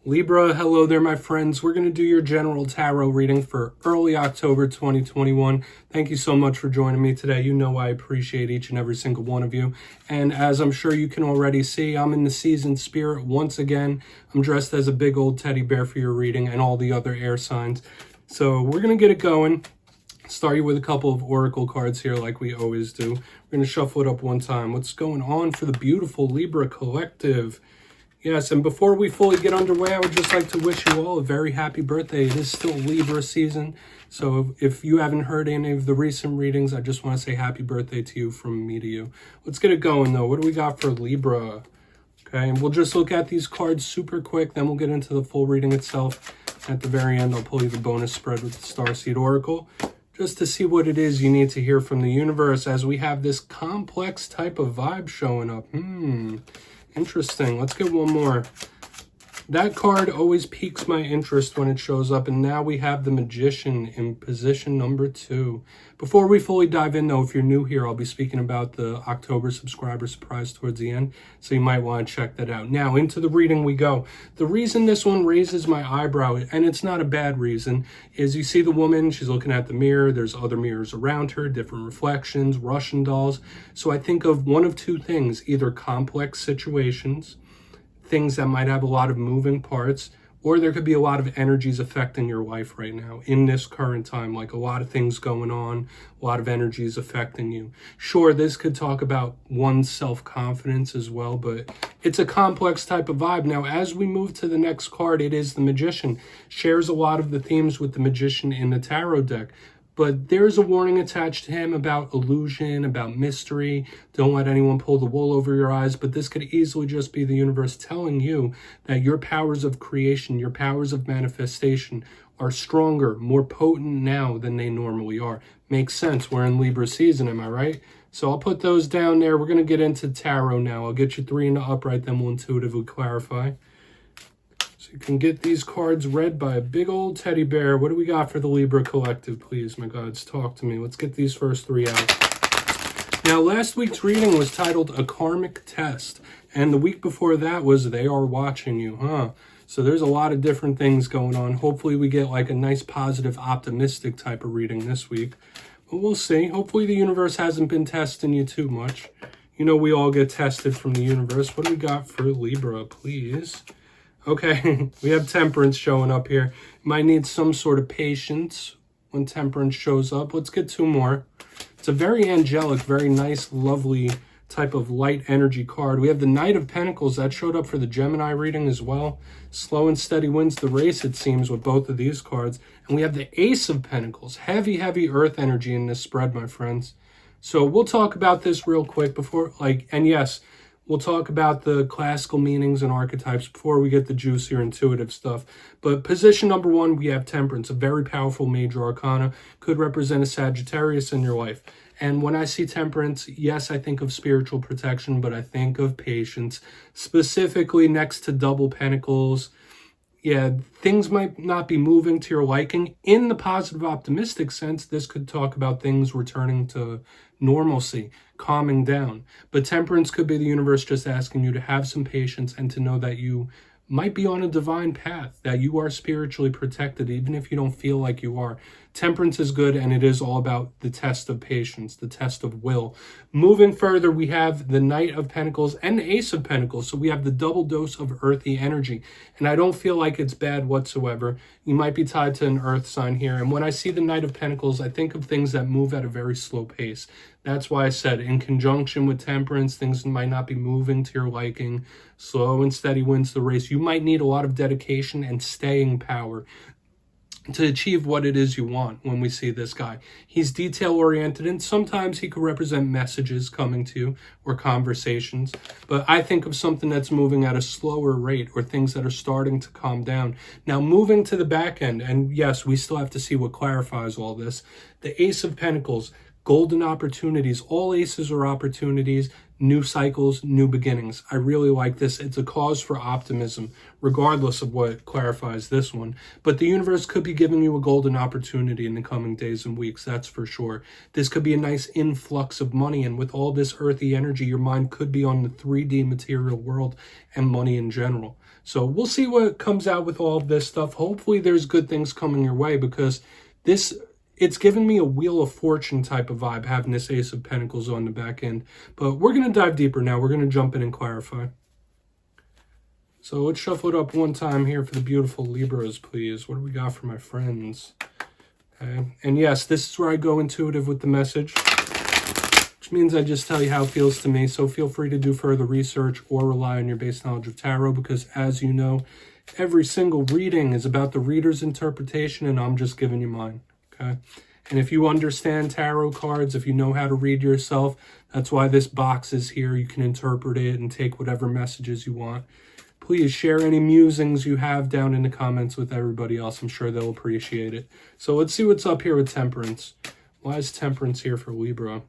Libra, hello there, my friends. We're going to do your general tarot reading for early October 2021. Thank you so much for joining me today. You know I appreciate each and every single one of you. And as I'm sure you can already see, I'm in the season spirit once again. I'm dressed as a big old teddy bear for your reading and all the other air signs. So we're going to get it going. Start you with a couple of oracle cards here like we always do. We're going to shuffle it up one time. What's going on for the beautiful Libra collective? Yes, and before we fully get underway, I would just like to wish you all a very happy birthday. It is still Libra season, so if you haven't heard any of the recent readings, I just want to say happy birthday to you from me to you. Let's get it going, though. What do we got for Libra? Okay, and we'll just look at these cards super quick, then we'll get into the full reading itself. At the very end, I'll pull you the bonus spread with the Starseed Oracle, just to see what it is you need to hear from the universe as we have this complex type of vibe showing up. Interesting. Let's get one more. That card always piques my interest when it shows up, and now we have the Magician in position number 2. Before we fully dive in, though, if you're new here, I'll be speaking about the October subscriber surprise towards the end, so you might want to check that out. Now, into the reading we go. The reason this one raises my eyebrow, and it's not a bad reason, is you see the woman, she's looking at the mirror, there's other mirrors around her, different reflections, Russian dolls. So I think of one of two things, either complex situations, things that might have a lot of moving parts, or there could be a lot of energies affecting your life right now in this current time, like a lot of things going on, a lot of energies affecting you. Sure, this could talk about one's self-confidence as well, but it's a complex type of vibe. Now, as we move to the next card, it is the Magician. Shares a lot of the themes with the Magician in the tarot deck. But there's a warning attached to him about illusion, about mystery. Don't let anyone pull the wool over your eyes. But this could easily just be the universe telling you that your powers of creation, your powers of manifestation are stronger, more potent now than they normally are. Makes sense. We're in Libra season, am I right? So I'll put those down there. We're going to get into tarot now. I'll get you 3 in the upright, then we'll intuitively clarify. So you can get these cards read by a big old teddy bear. What do we got for the Libra collective, please? My gods, talk to me. Let's get these first 3 out. Now, last week's reading was titled A Karmic Test. And the week before that was They Are Watching You, huh? So there's a lot of different things going on. Hopefully we get like a nice, positive, optimistic type of reading this week. But we'll see. Hopefully the universe hasn't been testing you too much. You know we all get tested from the universe. What do we got for Libra, please? Okay, we have Temperance showing up here. Might need some sort of patience when Temperance shows up. Let's get 2 more. It's a very angelic, very nice, lovely type of light energy card. We have the Knight of Pentacles that showed up for the Gemini reading as well. Slow and steady wins the race, it seems, with both of these cards. And we have the Ace of Pentacles. Heavy, heavy earth energy in this spread, my friends. So we'll talk about this real quick before, and yes, we'll talk about the classical meanings and archetypes before we get the juicier intuitive stuff. But position number 1, we have Temperance, a very powerful major arcana. Could represent a Sagittarius in your life. And when I see Temperance, yes, I think of spiritual protection, but I think of patience. Specifically next to Double Pentacles. Yeah, things might not be moving to your liking. In the positive, optimistic sense, this could talk about things returning to normalcy, calming down. But Temperance could be the universe just asking you to have some patience and to know that you might be on a divine path, that you are spiritually protected, even if you don't feel like you are. Temperance is good, and it is all about the test of patience, the test of will. Moving further, we have the Knight of Pentacles and the Ace of Pentacles, so we have the double dose of earthy energy, and I don't feel like it's bad whatsoever. You might be tied to an earth sign here, and when I see the Knight of Pentacles, I think of things that move at a very slow pace. That's why I said, in conjunction with Temperance, things might not be moving to your liking. Slow and steady wins the race. You might need a lot of dedication and staying power to achieve what it is you want when we see this guy. He's detail-oriented, and sometimes he could represent messages coming to you or conversations. But I think of something that's moving at a slower rate or things that are starting to calm down. Now, moving to the back end, and yes, we still have to see what clarifies all this. The Ace of Pentacles, golden opportunities. All aces are opportunities, new cycles, new beginnings. I really like this. It's a cause for optimism, regardless of what clarifies this one. But the universe could be giving you a golden opportunity in the coming days and weeks, that's for sure. This could be a nice influx of money, and with all this earthy energy, your mind could be on the 3D material world and money in general. So we'll see what comes out with all of this stuff. Hopefully there's good things coming your way, because it's given me a Wheel of Fortune type of vibe, having this Ace of Pentacles on the back end. But we're going to dive deeper now. We're going to jump in and clarify. So let's shuffle it up one time here for the beautiful Libras, please. What do we got for my friends? Okay. And yes, this is where I go intuitive with the message, which means I just tell you how it feels to me. So feel free to do further research or rely on your base knowledge of tarot, because as you know, every single reading is about the reader's interpretation, and I'm just giving you mine. Okay. And if you understand tarot cards, if you know how to read yourself, that's why this box is here. You can interpret it and take whatever messages you want. Please share any musings you have down in the comments with everybody else. I'm sure they'll appreciate it. So let's see what's up here with Temperance. Why is Temperance here for Libra?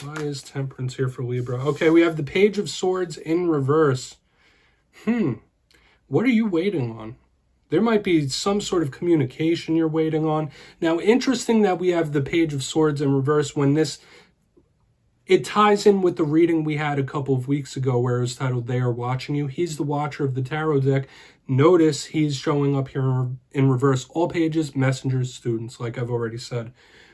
Why is Temperance here for Libra? Okay, we have the Page of Swords in reverse. What are you waiting on? There might be some sort of communication you're waiting on. Now, interesting that we have the Page of Swords in reverse when it ties in with the reading we had a couple of weeks ago where it was titled, They Are Watching You. He's the watcher of the tarot deck. Notice he's showing up here in reverse. All pages, messengers, students, like I've already said.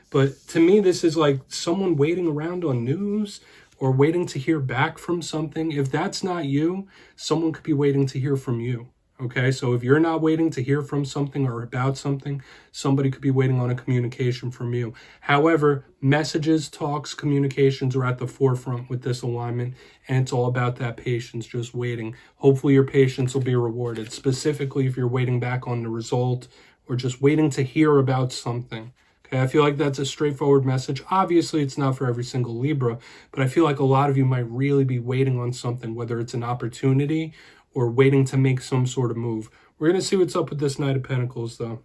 But to me, this is like someone waiting around on news or waiting to hear back from something. If that's not you, someone could be waiting to hear from you. Okay, so if you're not waiting to hear from something or about something, somebody could be waiting on a communication from you. However, messages, talks, communications are at the forefront with this alignment, and it's all about that patience, just waiting. Hopefully your patience will be rewarded, specifically if you're waiting back on the result or just waiting to hear about something. Okay, I feel like that's a straightforward message. Obviously, it's not for every single Libra, but I feel like a lot of you might really be waiting on something, whether it's an opportunity or waiting to make some sort of move. We're going to see what's up with this Knight of Pentacles, though.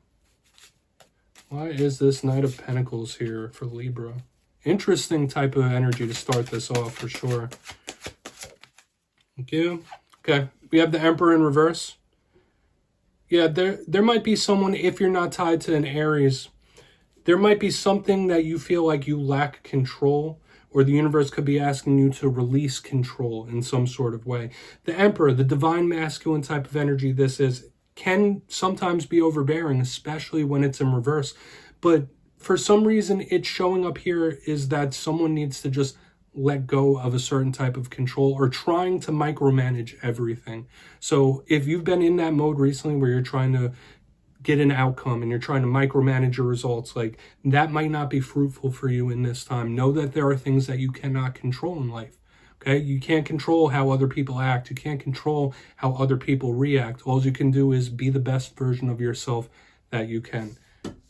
Why is this Knight of Pentacles here for Libra? Interesting type of energy to start this off, for sure. Thank you. Okay, we have the Emperor in reverse. Yeah, there might be someone, if you're not tied to an Aries, there might be something that you feel like you lack control, or the universe could be asking you to release control in some sort of way. The Emperor, the divine masculine type of energy this is, can sometimes be overbearing, especially when it's in reverse. But for some reason, it's showing up here is that someone needs to just let go of a certain type of control or trying to micromanage everything. So if you've been in that mode recently where you're trying to get an outcome and you're trying to micromanage your results, like that might not be fruitful for you in this time. Know that there are things that you cannot control in life. Okay, you can't control how other people act. You can't control how other people react. All you can do is be the best version of yourself that you can.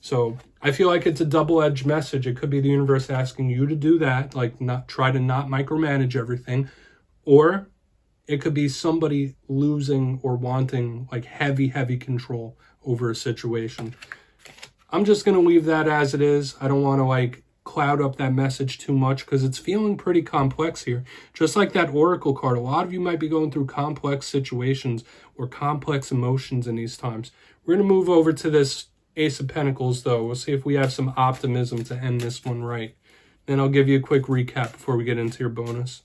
So I feel like it's a double-edged message. It could be the universe asking you to do that, like not micromanage everything, or it could be somebody losing or wanting like heavy control over a situation. I'm just going to leave that as it is. I don't want to like cloud up that message too much because it's feeling pretty complex here. Just like that Oracle card, a lot of you might be going through complex situations or complex emotions in these times. We're going to move over to this Ace of Pentacles though. We'll see if we have some optimism to end this one right. Then I'll give you a quick recap before we get into your bonus.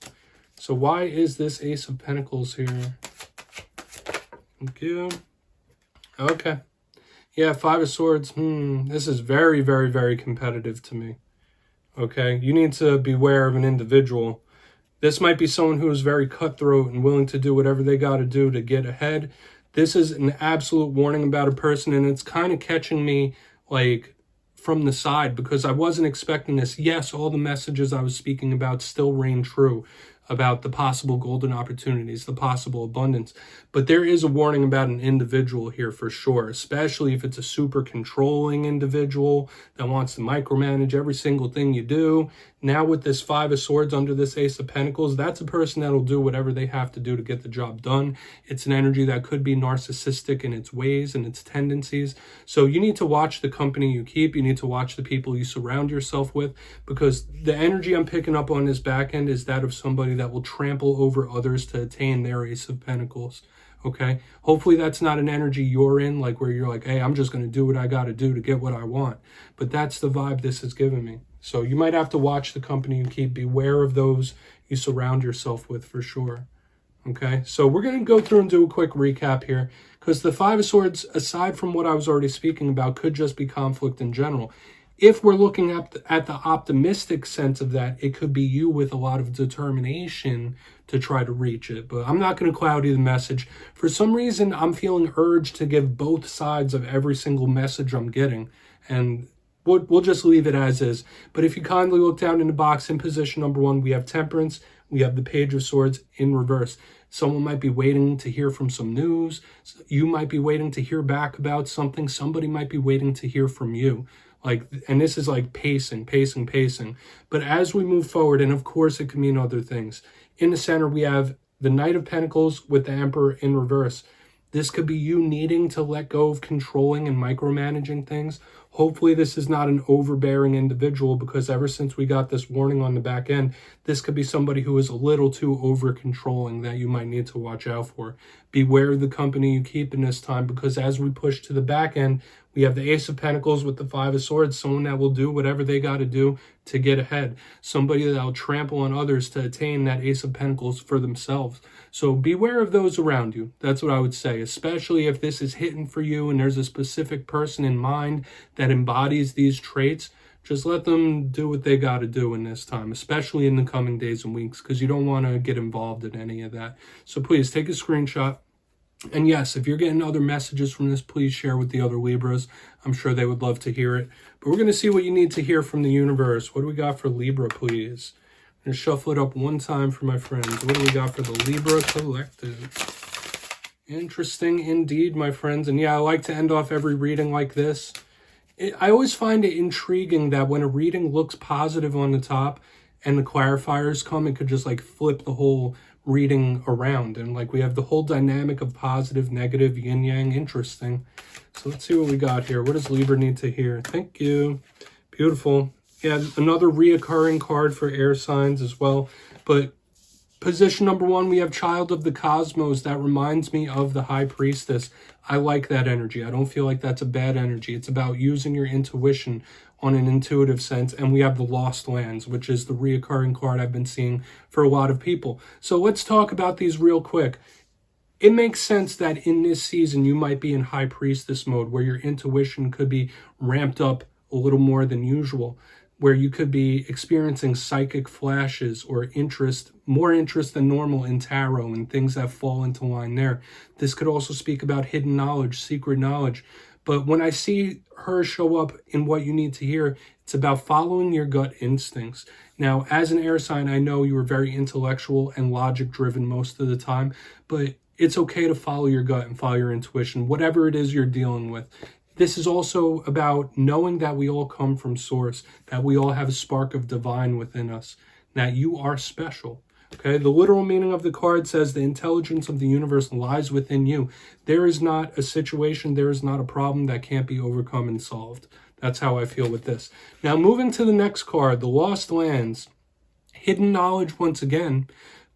So why is this Ace of Pentacles here? Thank you. Okay. Yeah, Five of Swords. This is very competitive to me. Okay, you need to beware of an individual. This might be someone who is very cutthroat and willing to do whatever they got to do to get ahead. This is an absolute warning about a person, and it's kind of catching me like from the side because I wasn't expecting this. Yes, all the messages I was speaking about still reign true about the possible golden opportunities, the possible abundance. But there is a warning about an individual here for sure, especially if it's a super controlling individual that wants to micromanage every single thing you do. Now with this Five of Swords under this Ace of Pentacles, that's a person that'll do whatever they have to do to get the job done. It's an energy that could be narcissistic in its ways and its tendencies. So you need to watch the company you keep. You need to watch the people you surround yourself with, because the energy I'm picking up on this back end is that of somebody that will trample over others to attain their Ace of Pentacles. Okay, hopefully that's not an energy you're in, like where you're like, hey, I'm just going to do what I got to do to get what I want. But that's the vibe this is giving me. So you might have to watch the company you keep. Beware of those you surround yourself with for sure. Okay, so we're going to go through and do a quick recap here, because the Five of Swords, aside from what I was already speaking about, could just be conflict in general. If we're looking at the optimistic sense of that, it could be you with a lot of determination to try to reach it. But I'm not going to cloudy the message. For some reason, I'm feeling urged to give both sides of every single message I'm getting. And we'll just leave it as is. But if you kindly look down in the box in position number 1, we have Temperance. We have the Page of Swords in reverse. Someone might be waiting to hear from some news. You might be waiting to hear back about something. Somebody might be waiting to hear from you. And this is like pacing. But as we move forward, and of course it can mean other things. In the center, we have the Knight of Pentacles with the Emperor in reverse. This could be you needing to let go of controlling and micromanaging things. Hopefully this is not an overbearing individual, because ever since we got this warning on the back end, this could be somebody who is a little too over-controlling that you might need to watch out for. Beware of the company you keep in this time, because as we push to the back end, we have the Ace of Pentacles with the Five of Swords, someone that will do whatever they got to do to get ahead. Somebody that will trample on others to attain that Ace of Pentacles for themselves. So beware of those around you. That's what I would say, especially if this is hitting for you and there's a specific person in mind that embodies these traits. Just let them do what they got to do in this time, especially in the coming days and weeks, because you don't want to get involved in any of that. So please take a screenshot. And yes, if you're getting other messages from this, please share with the other Libras. I'm sure they would love to hear it. But we're going to see what you need to hear from the universe. What do we got for Libra, please? I'm going to shuffle it up one time for my friends. What do we got for the Libra Collective? Interesting indeed, my friends. And yeah, I like to end off every reading like this. I always find it intriguing that when a reading looks positive on the top and the clarifiers come, it could just like flip the whole reading around, and like we have the whole dynamic of positive, negative, yin yang. Interesting. So let's see what we got here. What does Libra need to hear? Thank you. Beautiful. Yeah, another reoccurring card for air signs as well. But position number 1, we have Child of the Cosmos. That reminds me of the High Priestess. I like that energy. I don't feel like that's a bad energy. It's about using your intuition on an intuitive sense. And we have the Lost Lands, which is the reoccurring card I've been seeing for a lot of people. So let's talk about these real quick. It makes sense that in this season, you might be in High Priestess mode, where your intuition could be ramped up a little more than usual, where you could be experiencing psychic flashes or more interest than normal in tarot and things that fall into line there. This could also speak about hidden knowledge, secret knowledge. But when I see her show up in what you need to hear, it's about following your gut instincts. Now, as an air sign, I know you are very intellectual and logic driven most of the time, but it's okay to follow your gut and follow your intuition, whatever it is you're dealing with. This is also about knowing that we all come from source, that we all have a spark of divine within us, that you are special. Okay, the literal meaning of the card says the intelligence of the universe lies within you. There is not a situation, there is not a problem that can't be overcome and solved. That's how I feel with this. Now, moving to the next card, the Lost Lands. Hidden knowledge once again,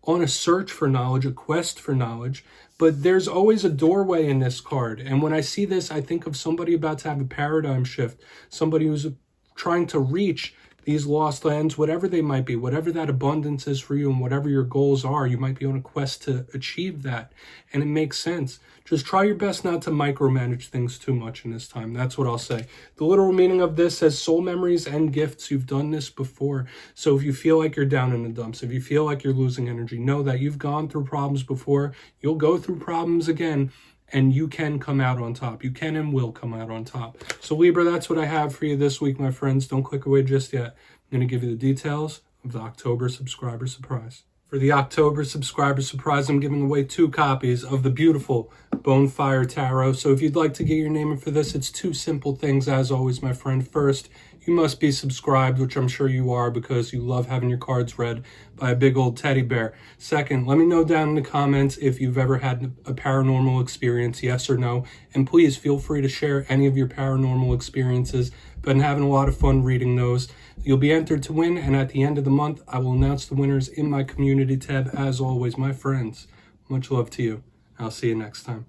on a search for knowledge, a quest for knowledge. But there's always a doorway in this card. And when I see this, I think of somebody about to have a paradigm shift, somebody who's trying to reach these lost lands, whatever they might be, whatever that abundance is for you and whatever your goals are, you might be on a quest to achieve that. And it makes sense. Just try your best not to micromanage things too much in this time. That's what I'll say. The literal meaning of this says soul memories and gifts. You've done this before. So if you feel like you're down in the dumps, if you feel like you're losing energy, know that you've gone through problems before. You'll go through problems again. And you can come out on top. You can and will come out on top. So Libra, that's what I have for you this week, my friends. Don't click away just yet. I'm going to give you the details of the October subscriber surprise. For the October subscriber surprise, I'm giving away 2 copies of the beautiful Bonefire Tarot. So if you'd like to get your name in for this, it's 2 simple things, as always, my friend. First, you must be subscribed, which I'm sure you are because you love having your cards read by a big old teddy bear. Second, let me know down in the comments if you've ever had a paranormal experience, yes or no. And please feel free to share any of your paranormal experiences. Been having a lot of fun reading those. You'll be entered to win, and at the end of the month, I will announce the winners in my community tab. As always, my friends, much love to you. I'll see you next time.